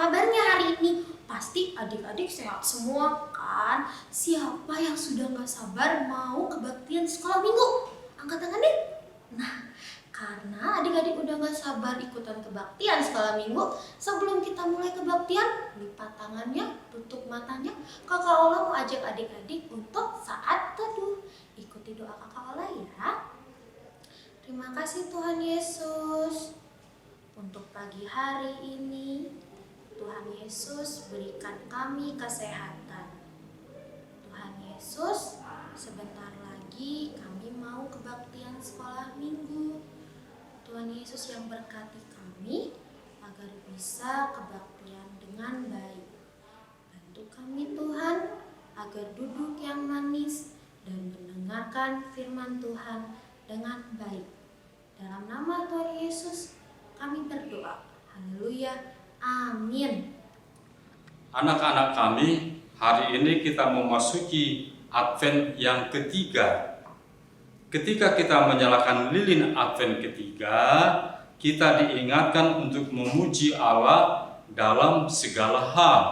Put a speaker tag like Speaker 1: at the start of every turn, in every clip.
Speaker 1: kabarnya hari ini? Pasti adik-adik sehat semua kan? Siapa yang sudah gak sabar mau kebaktian sekolah minggu? Angkat tangan deh. Nah, karena adik-adik udah gak sabar ikutan kebaktian sekolah minggu, sebelum kita mulai kebaktian, lipat tangannya, tutup matanya. Kakak Ola mau ajak adik-adik untuk saat teduh. Ikuti doa Kakak Ola ya. Terima kasih Tuhan Yesus untuk pagi hari ini. Tuhan Yesus berikan kami kesehatan. Tuhan Yesus, sebentar lagi kami mau kebaktian sekolah minggu. Tuhan Yesus yang berkati kami agar bisa kebaktian dengan baik. Bantu kami Tuhan agar duduk yang manis dan mendengarkan firman Tuhan dengan baik. Dalam nama Tuhan Yesus kami berdoa. Haleluya. Amin.
Speaker 2: Anak-anak kami, hari ini kita memasuki Advent yang ketiga. Ketika kita menyalakan lilin Advent ketiga, kita diingatkan untuk memuji Allah dalam segala hal.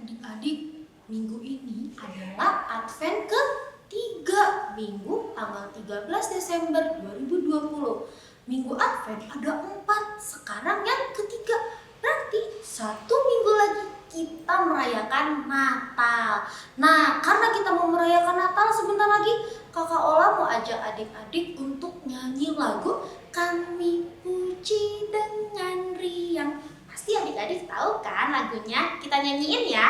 Speaker 1: Adik-adik, minggu ini adalah Advent ketiga, minggu tanggal 13 Desember 2020. Minggu Advent ada 4, sekarang yang ketiga. Berarti 1 minggu lagi kita merayakan Natal. Nah, karena kita mau merayakan Natal sebentar lagi, Kakak Ola mau ajak adik-adik untuk nyanyi lagu Kami Puji Dengan Riang. Pasti adik-adik tahu kan lagunya? Kita nyanyiin ya.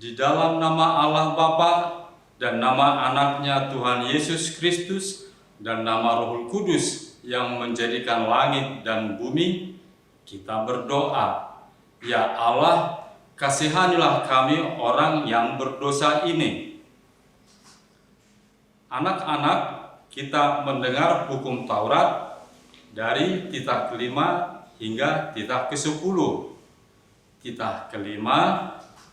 Speaker 2: Di dalam nama Allah Bapa dan nama anaknya Tuhan Yesus Kristus dan nama Roh Kudus yang menjadikan langit dan bumi, kita berdoa. Ya Allah, kasihanilah kami orang yang berdosa ini. Anak-anak, kita mendengar hukum Taurat dari titah kelima hingga titah ke-10. Titah kelima,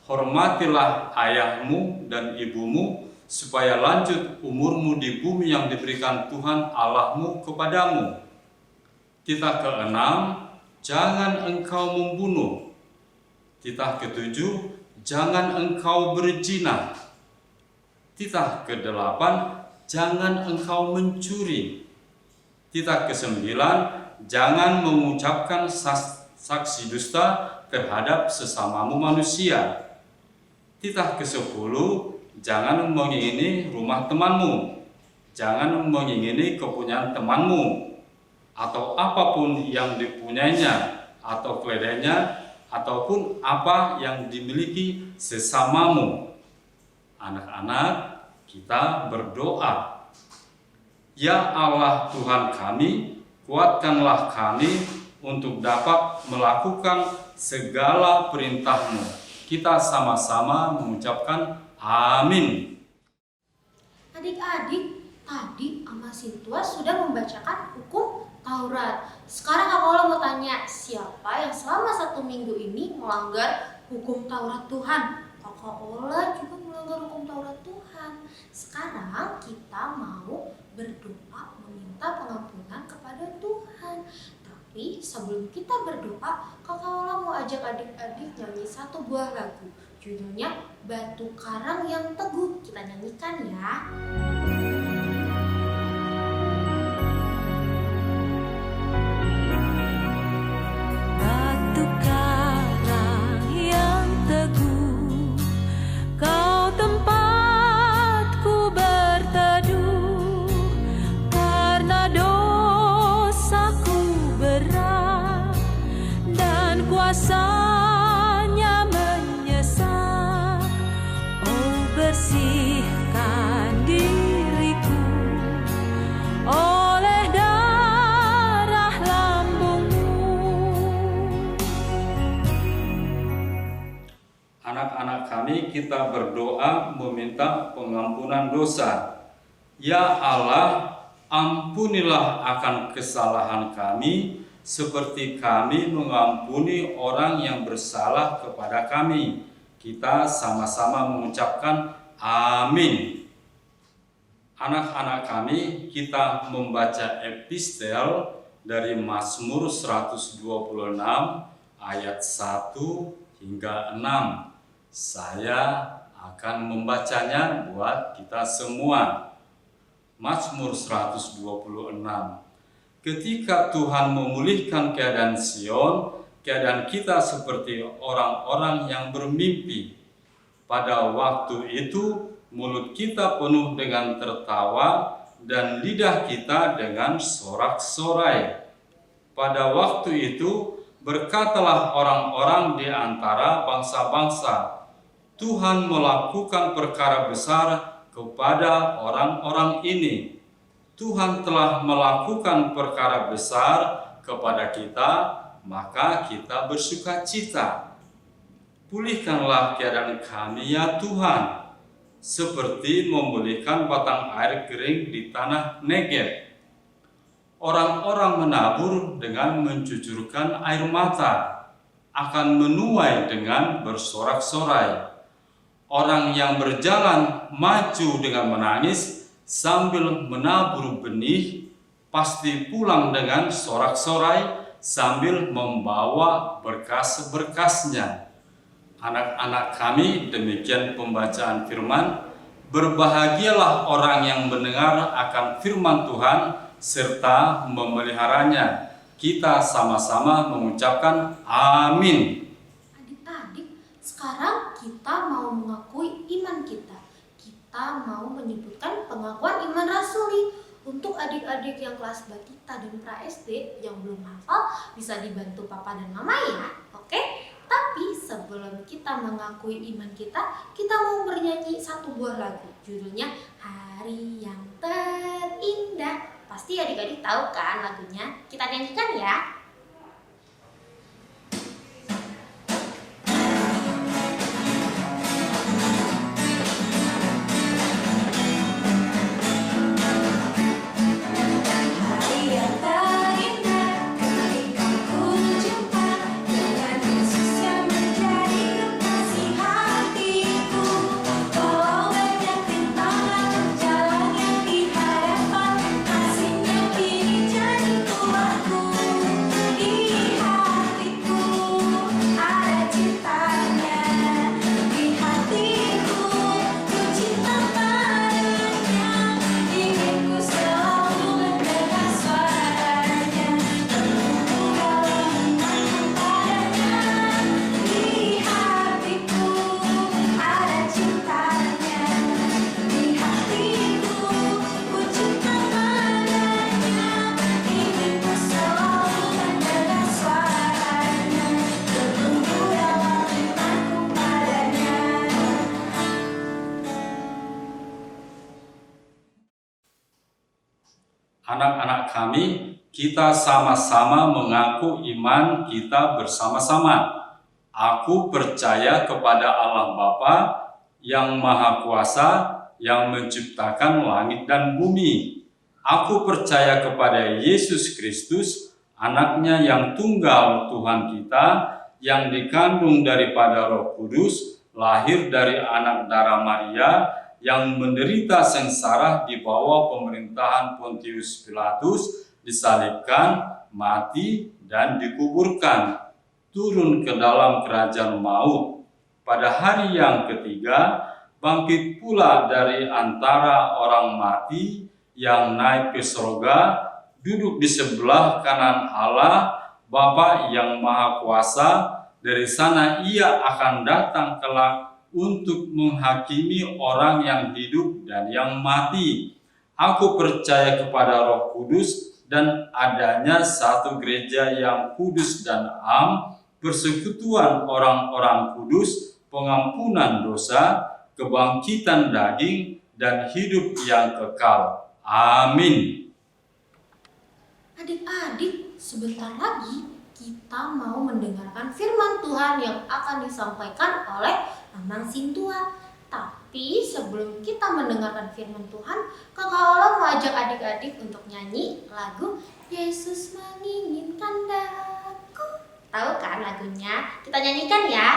Speaker 2: hormatilah ayahmu dan ibumu, supaya lanjut umurmu di bumi yang diberikan Tuhan Allahmu kepadamu. Titah ke-6, jangan engkau membunuh. Titah ke-7, jangan engkau berzina. Titah ke-8, jangan engkau mencuri. Titah ke-9, jangan mengucapkan saksi dusta terhadap sesamamu manusia. Titah ke-10, jangan mengingini rumah temanmu, jangan mengingini kepunyaan temanmu, atau apapun yang dipunyainya, atau keledainya, ataupun apa yang dimiliki sesamamu. Anak-anak, kita berdoa. Ya Allah Tuhan kami, kuatkanlah kami untuk dapat melakukan segala perintah-Mu. Kita sama-sama mengucapkan amin.
Speaker 1: Adik-adik, tadi Ama Sintua sudah membacakan hukum Taurat. Sekarang Kak Paula mau tanya, siapa yang selama 1 minggu ini melanggar hukum Taurat Tuhan? Kakak Ola juga melanggar hukum Taurat Tuhan. Sekarang kita mau berdoa meminta pengampunan kepada Tuhan. Tapi sebelum kita berdoa, Kakak Ola mau ajak adik-adik nyanyi 1 buah lagu. Judulnya Batu Karang yang Teguh. Kita nyanyikan ya.
Speaker 3: Kuasanya menyesal, oh bersihkan diriku oleh darah lambungmu.
Speaker 2: Anak-anak kami, kita berdoa meminta pengampunan dosa. Ya Allah, ampunilah akan kesalahan kami, seperti kami mengampuni orang yang bersalah kepada kami. Kita sama-sama mengucapkan amin. Anak-anak kami, kita membaca epistel dari Mazmur 126 ayat 1 hingga 6. Saya akan membacanya buat kita semua. Mazmur 126. Ketika Tuhan memulihkan keadaan Sion, keadaan kita seperti orang-orang yang bermimpi. Pada waktu itu, mulut kita penuh dengan tertawa dan lidah kita dengan sorak-sorai. Pada waktu itu, berkatalah orang-orang di antara bangsa-bangsa, Tuhan melakukan perkara besar kepada orang-orang ini. Tuhan telah melakukan perkara besar kepada kita, maka kita bersuka cita. Pulihkanlah keadaan kami ya Tuhan, seperti memulihkan batang air kering di tanah Negeb. Orang-orang menabur dengan mencucurkan air mata, akan menuai dengan bersorak-sorai. Orang yang berjalan maju dengan menangis, sambil menabur benih, pasti pulang dengan sorak-sorai sambil membawa berkas-berkasnya. Anak-anak kami, demikian pembacaan firman. Berbahagialah orang yang mendengar akan firman Tuhan serta memeliharanya. Kita sama-sama mengucapkan amin.
Speaker 1: Adik-adik, sekarang kita mau mengakui iman kita. Kita mau menyebutkan pengakuan iman rasuli. Untuk adik-adik yang kelas Batita dan Pra-SD yang belum hafal, bisa dibantu papa dan mama ya, oke? Tapi sebelum kita mengakui iman kita mau bernyanyi 1 buah lagu. Judulnya Hari Yang Terindah. Pasti adik-adik tahu kan lagunya? Kita nyanyikan ya.
Speaker 3: Hasilnya kini jadi tuaku.
Speaker 2: anak-anak kami, kita sama-sama mengaku iman kita bersama-sama. Aku percaya kepada Allah Bapa yang Maha Kuasa, yang menciptakan langit dan bumi. Aku percaya kepada Yesus Kristus, anaknya yang tunggal Tuhan kita, yang dikandung daripada Roh Kudus, lahir dari anak darah Maria, yang menderita sengsara di bawah pemerintahan Pontius Pilatus, disalibkan, mati, dan dikuburkan, turun ke dalam kerajaan maut. Pada hari yang ketiga, bangkit pula dari antara orang mati, yang naik ke surga, duduk di sebelah kanan Allah, Bapa yang Maha Kuasa. Dari sana ia akan datang kelak untuk menghakimi orang yang hidup dan yang mati. Aku percaya kepada Roh Kudus dan adanya satu gereja yang kudus dan am, persekutuan orang-orang kudus, pengampunan dosa, kebangkitan daging, dan hidup yang kekal. Amin.
Speaker 1: Adik-adik, sebentar lagi kita mau mendengarkan firman Tuhan yang akan disampaikan oleh Amang Sintua. Tapi sebelum kita mendengarkan firman Tuhan, Kakak Ola mau ajak adik-adik untuk nyanyi lagu Yesus Menginginkan Daku. Tahu kan lagunya? Kita nyanyikan ya.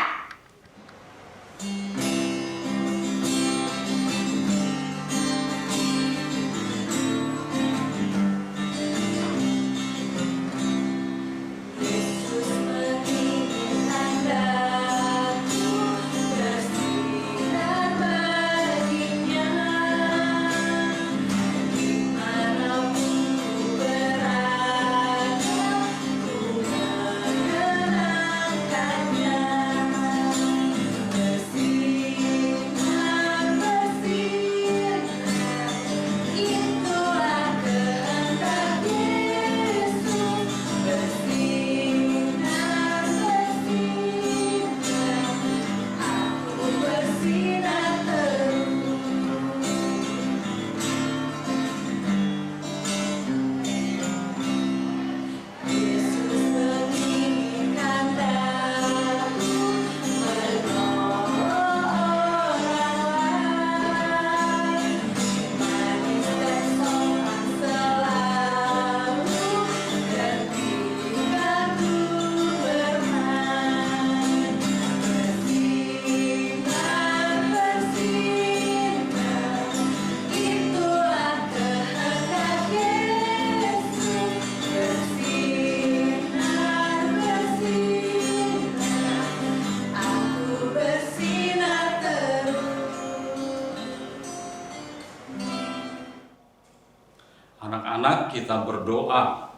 Speaker 2: Anak-anak, kita berdoa.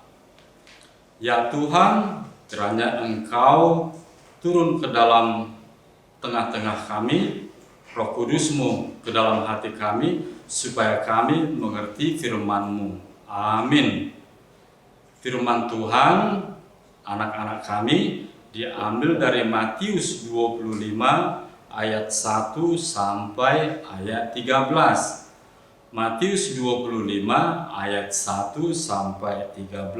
Speaker 2: Ya Tuhan, kiranya Engkau turun ke dalam tengah-tengah kami, Roh Kudus-Mu ke dalam hati kami, supaya kami mengerti firman-Mu. Amin. Firman Tuhan, anak-anak kami, diambil dari Matius 25 ayat 1 sampai ayat 13. Matius 25 ayat 1 sampai 13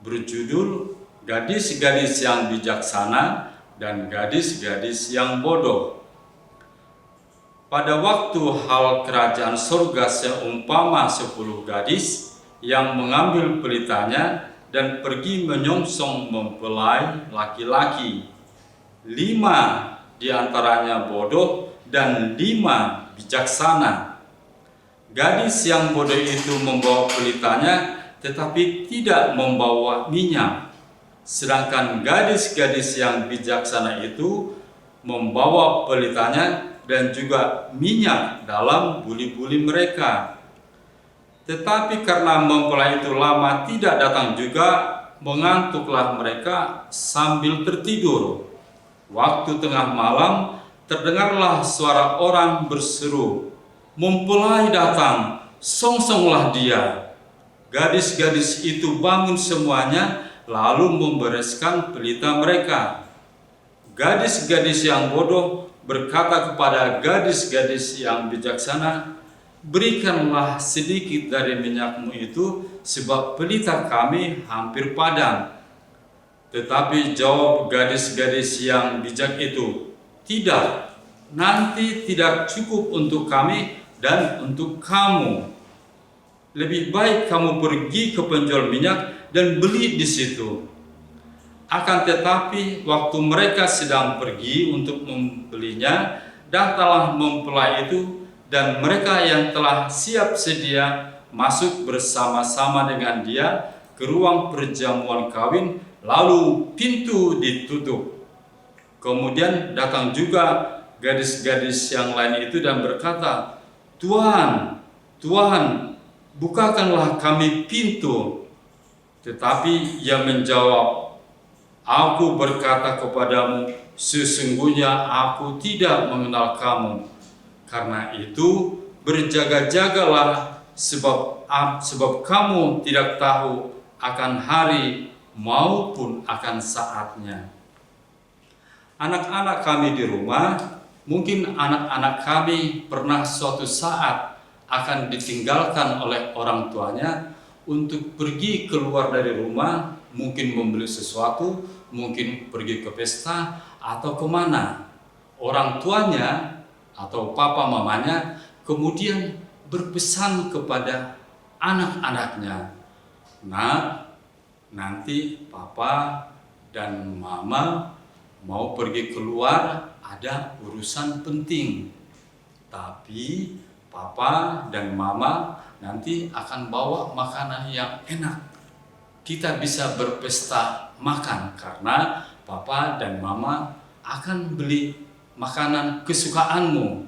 Speaker 2: berjudul Gadis-gadis yang bijaksana dan gadis-gadis yang bodoh. Pada waktu hal kerajaan surga seumpama 10 gadis yang mengambil pelitanya dan pergi menyongsong mempelai laki-laki. 5 diantaranya bodoh dan 5 bijaksana. Gadis yang bodoh itu membawa pelitanya tetapi tidak membawa minyak. Sedangkan gadis-gadis yang bijaksana itu membawa pelitanya dan juga minyak dalam buli-buli mereka. Tetapi karena mempelai itu lama tidak datang juga, mengantuklah mereka sambil tertidur. Waktu tengah malam terdengarlah suara orang berseru, "Mempelai datang, songsonglah dia." Gadis-gadis itu bangun semuanya, lalu membereskan pelita mereka. Gadis-gadis yang bodoh berkata kepada gadis-gadis yang bijaksana, berikanlah sedikit dari minyakmu itu, sebab pelita kami hampir padam. Tetapi jawab gadis-gadis yang bijak itu, tidak, nanti tidak cukup untuk kami dan untuk kamu. Lebih baik kamu pergi ke penjual minyak dan beli di situ. Akan tetapi waktu mereka sedang pergi untuk membelinya, datanglah mempelai itu, dan mereka yang telah siap sedia masuk bersama-sama dengan dia ke ruang perjamuan kawin, lalu pintu ditutup. Kemudian datang juga gadis-gadis yang lain itu dan berkata, Tuhan, Tuhan, bukakanlah kami pintu. Tetapi ia menjawab, aku berkata kepadamu, sesungguhnya aku tidak mengenal kamu. Karena itu berjaga-jagalah, sebab kamu tidak tahu akan hari maupun akan saatnya. Anak-anak kami di rumah, mungkin anak-anak kami pernah suatu saat akan ditinggalkan oleh orang tuanya untuk pergi keluar dari rumah, mungkin membeli sesuatu, mungkin pergi ke pesta atau kemana. Orang tuanya atau papa mamanya kemudian berpesan kepada anak-anaknya, nah, nanti papa dan mama mau pergi keluar, ada urusan penting, tapi papa dan mama nanti akan bawa makanan yang enak. Kita bisa berpesta makan karena papa dan mama akan beli makanan kesukaanmu.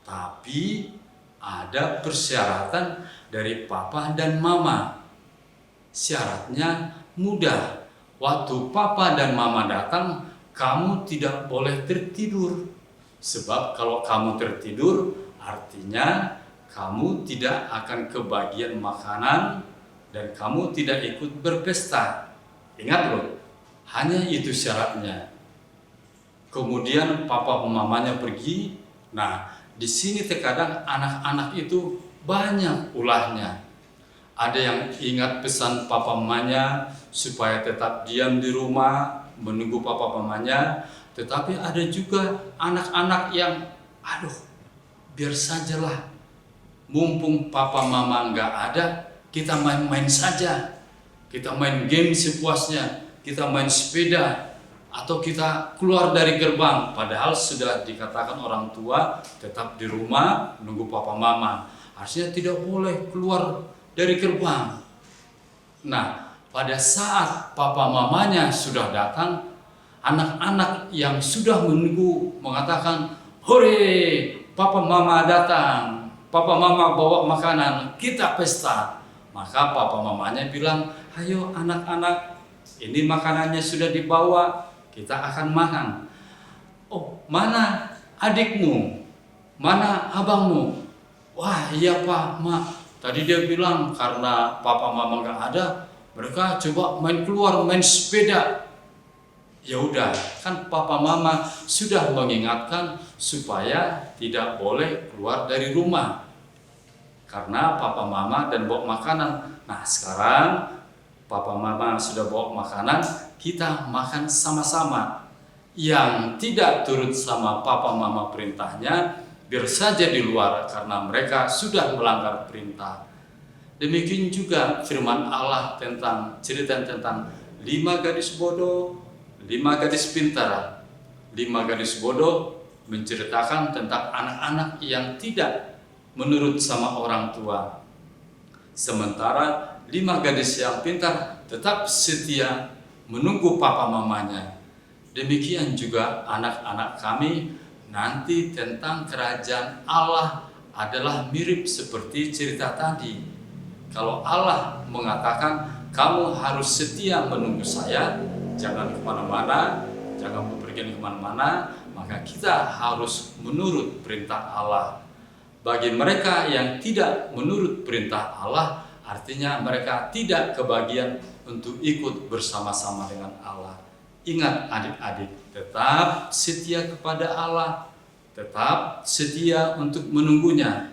Speaker 2: Tapi ada persyaratan dari papa dan mama. Syaratnya mudah. Waktu papa dan mama datang, kamu tidak boleh tertidur. Sebab kalau kamu tertidur, artinya kamu tidak akan kebagian makanan dan kamu tidak ikut berpesta. Ingat loh, hanya itu syaratnya. Kemudian papa mamanya pergi. Nah, di sini terkadang anak-anak itu banyak ulahnya. Ada yang ingat pesan papa mamanya supaya tetap diam di rumah menunggu papa mamanya. Tetapi ada juga anak-anak yang, biar sajalah, mumpung papa mama nggak ada, kita main-main saja. Kita main game sepuasnya, kita main sepeda, atau kita keluar dari gerbang, padahal sudah dikatakan orang tua tetap di rumah nunggu papa mama. Artinya tidak boleh keluar dari gerbang. Nah, pada saat papa mamanya sudah datang, anak-anak yang sudah menunggu mengatakan, hore, papa mama datang, papa mama bawa makanan, kita pesta. Maka papa mamanya bilang, ayo anak-anak, ini makanannya sudah dibawa, kita akan makan. Oh, mana adikmu? Mana abangmu? Wah, iya pak, ma. Tadi dia bilang karena papa mama nggak ada, mereka coba main keluar, main sepeda. Ya udah, kan papa mama sudah mengingatkan supaya tidak boleh keluar dari rumah. Karena papa mama dan bawa makanan. Nah, sekarang papa mama sudah bawa makanan, kita makan sama-sama. Yang tidak turut sama papa mama perintahnya, biar saja di luar karena mereka sudah melanggar perintah. Demikian juga firman Allah tentang cerita tentang 5 gadis bodoh, 5 gadis pintar. 5 gadis bodoh menceritakan tentang anak-anak yang tidak menurut sama orang tua. Sementara 5 gadis yang pintar tetap setia menunggu papa mamanya. Demikian juga anak-anak kami nanti tentang kerajaan Allah adalah mirip seperti cerita tadi. Kalau Allah mengatakan kamu harus setia menunggu saya, jangan kemana-mana, jangan bepergian kemana-mana, maka kita harus menurut perintah Allah. Bagi mereka yang tidak menurut perintah Allah, artinya mereka tidak kebagian untuk ikut bersama-sama dengan Allah. Ingat adik-adik, tetap setia kepada Allah, tetap setia untuk menunggunya.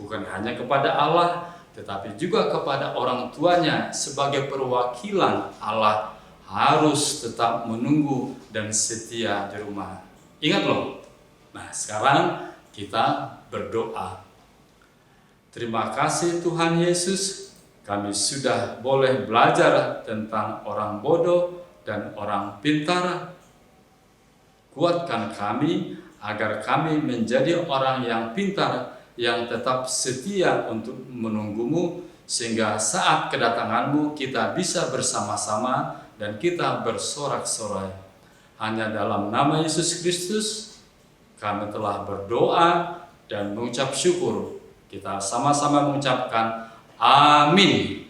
Speaker 2: bukan hanya kepada Allah, tetapi juga kepada orang tuanya sebagai perwakilan Allah harus tetap menunggu dan setia di rumah. Ingat loh. Nah, sekarang kita berdoa. Terima kasih Tuhan Yesus, kami sudah boleh belajar tentang orang bodoh dan orang pintar. Kuatkan kami agar kami menjadi orang yang pintar, yang tetap setia untuk menunggumu, sehingga saat kedatanganmu kita bisa bersama-sama dan kita bersorak-sorai. Hanya dalam nama Yesus Kristus kami telah berdoa dan mengucap syukur. Kita sama-sama mengucapkan amin.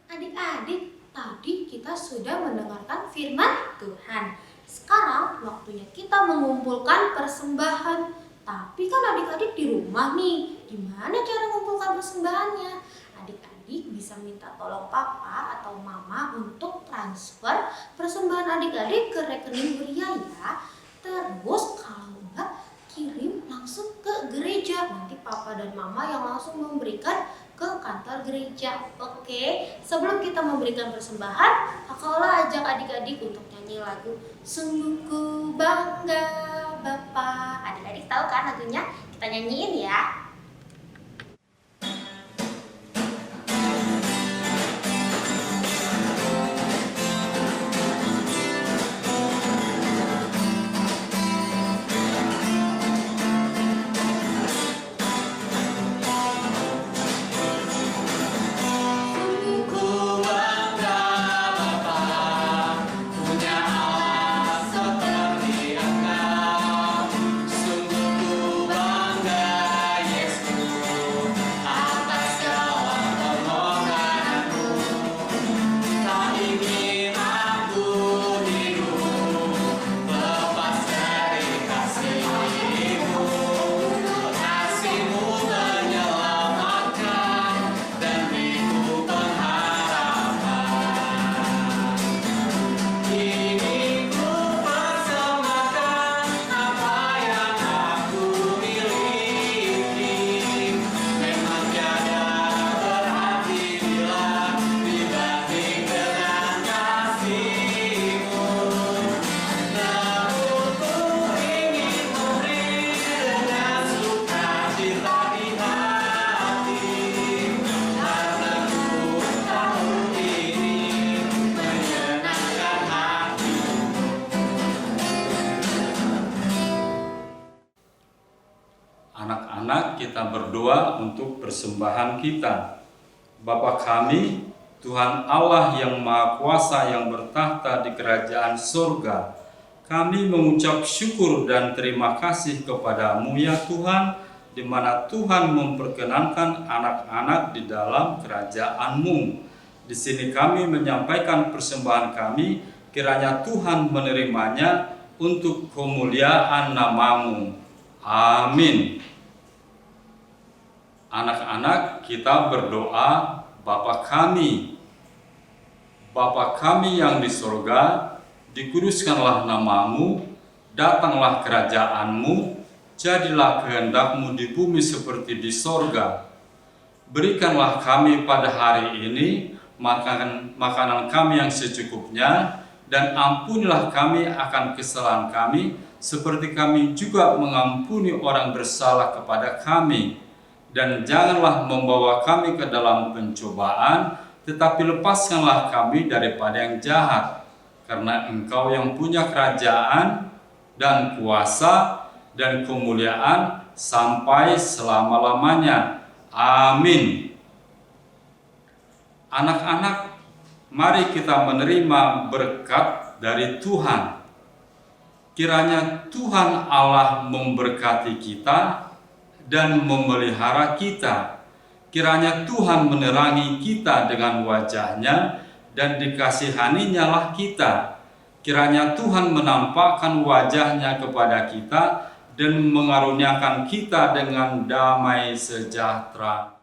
Speaker 1: Adik-adik, tadi kita sudah mendengarkan firman Tuhan. Sekarang waktunya kita mengumpulkan persembahan. Tapi kan adik-adik di rumah nih, gimana cara mengumpulkan persembahannya? Adik-adik bisa minta tolong papa atau mama untuk transfer persembahan adik-adik ke rekening Huria ya. Terus kalau enggak, kirim langsung ke gereja. Nanti papa dan mama yang langsung memberikan ke kantor gereja. Oke, sebelum kita memberikan persembahan, Kakak Ola ajak adik-adik untuk nyanyi lagu Sungguh Ku Bangga Bapa. Adik-adik tahu kan lagunya? Kita nyanyiin ya.
Speaker 2: Anak-anak, kita berdoa untuk persembahan kita. Bapa kami, Tuhan Allah yang Maha Kuasa yang bertahta di kerajaan surga, kami mengucap syukur dan terima kasih kepada-Mu ya Tuhan, di mana Tuhan memperkenankan anak-anak di dalam kerajaan-Mu. Di sini kami menyampaikan persembahan kami, kiranya Tuhan menerimanya untuk kemuliaan nama-Mu. Amin. Anak-anak, kita berdoa, Bapa kami yang di surga, dikuduskanlah nama-Mu, datanglah kerajaan-Mu, jadilah kehendak-Mu di bumi seperti di surga. Berikanlah kami pada hari ini makanan kami yang secukupnya, dan ampunilah kami akan kesalahan kami, seperti kami juga mengampuni orang bersalah kepada kami. Dan janganlah membawa kami ke dalam pencobaan, tetapi lepaskanlah kami daripada yang jahat. Karena Engkau yang punya kerajaan dan kuasa dan kemuliaan sampai selama-lamanya. Amin. Anak-anak, mari kita menerima berkat dari Tuhan. Kiranya Tuhan Allah memberkati kita dan memelihara kita. Kiranya Tuhan menerangi kita dengan wajah-Nya dan dikasihani-Nya lah kita. Kiranya Tuhan menampakkan wajah-Nya kepada kita dan mengaruniakan kita dengan damai sejahtera.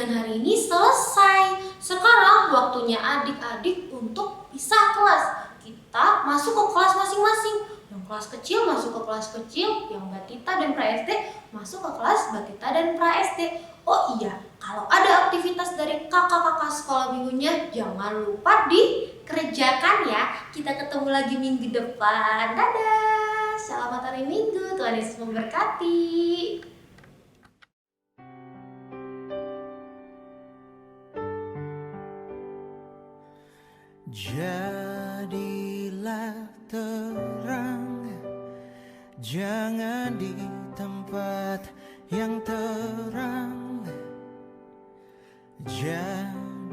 Speaker 1: ujian hari ini selesai. Sekarang waktunya adik-adik untuk pisah kelas. Kita masuk ke kelas masing-masing. Yang kelas kecil masuk ke kelas kecil, yang Batita dan Pra-SD masuk ke kelas Batita dan Pra-SD. Oh iya, kalau ada aktivitas dari kakak-kakak sekolah minggunya, jangan lupa dikerjakan ya. Kita ketemu lagi minggu depan. Dadah, selamat hari Minggu, Tuhan Yesus memberkati.
Speaker 4: Jadilah terang, jangan di tempat yang terang. Jadilah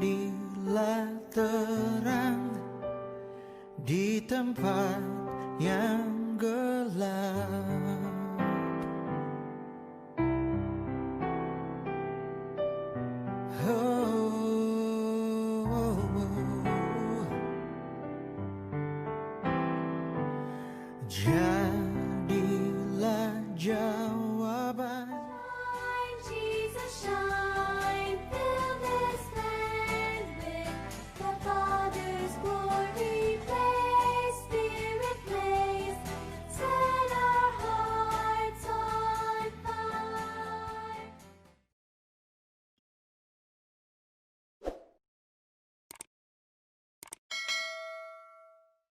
Speaker 4: terang di tempat yang gelap. Oh, oh, oh.